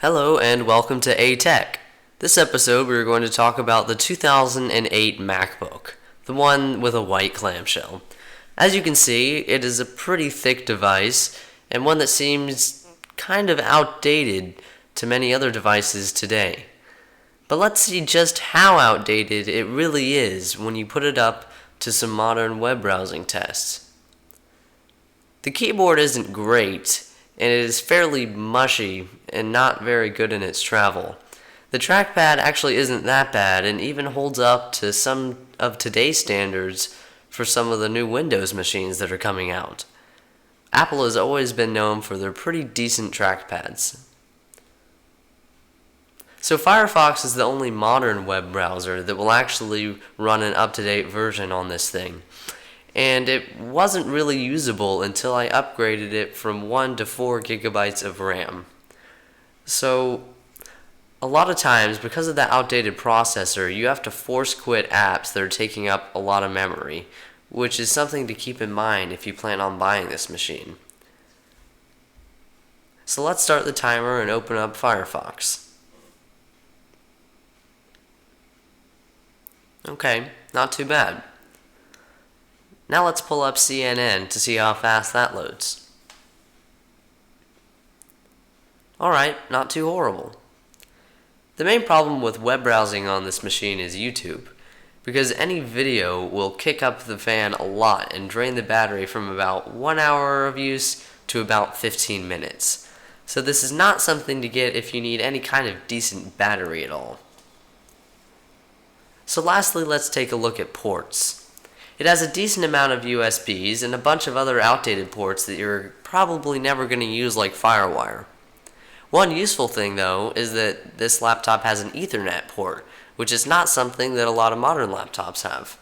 Hello and welcome to A-Tech. This episode we're going to talk about the 2008 MacBook, the one with a white clamshell. As you can see, it is a pretty thick device and one that seems kind of outdated to many other devices today. But let's see just how outdated it really is when you put it up to some modern web browsing tests. The keyboard isn't great, and it is fairly mushy and not very good in its travel. The trackpad actually isn't that bad and even holds up to some of today's standards for some of the new Windows machines that are coming out. Apple has always been known for their pretty decent trackpads. So Firefox is the only modern web browser that will actually run an up-to-date version on this thing. And it wasn't really usable until I upgraded it from 1 to 4 gigabytes of RAM. So a lot of times, because of that outdated processor, you have to force quit apps that are taking up a lot of memory, which is something to keep in mind if you plan on buying this machine. So let's start the timer and open up Firefox. Okay, not too bad. Now let's pull up CNN to see how fast that loads. Alright, not too horrible. The main problem with web browsing on this machine is YouTube, because any video will kick up the fan a lot and drain the battery from about 1 hour of use to about 15 minutes. So this is not something to get if you need any kind of decent battery at all. So lastly, let's take a look at ports. It has a decent amount of USBs and a bunch of other outdated ports that you're probably never going to use, like FireWire. One useful thing though is that this laptop has an Ethernet port, which is not something that a lot of modern laptops have.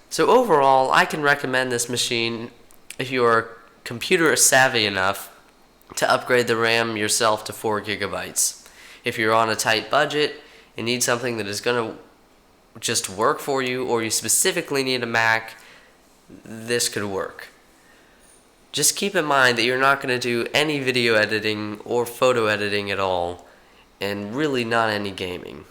So overall, I can recommend this machine if you are computer savvy enough to upgrade the RAM yourself to 4 gigabytes. If you're on a tight budget and need something that is going to just work for you, or you specifically need a Mac, this could work. Just keep in mind that you're not going to do any video editing or photo editing at all, and really not any gaming.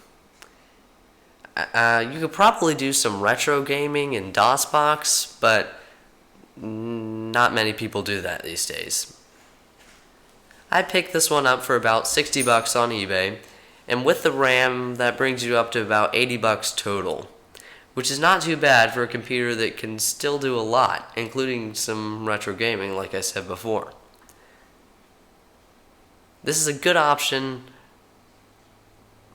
You could probably do some retro gaming in DOSBox, but not many people do that these days. I picked this one up for about $60 on eBay, and with the RAM, that brings you up to about $80 total, which is not too bad for a computer that can still do a lot, including some retro gaming, like I said before. This is a good option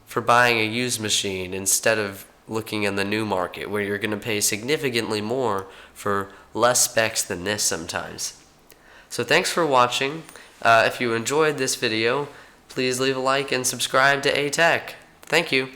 for buying a used machine instead of looking in the new market, where you're going to pay significantly more for less specs than this sometimes. So thanks for watching. If you enjoyed this video, please leave a like and subscribe to A-Tech. Thank you.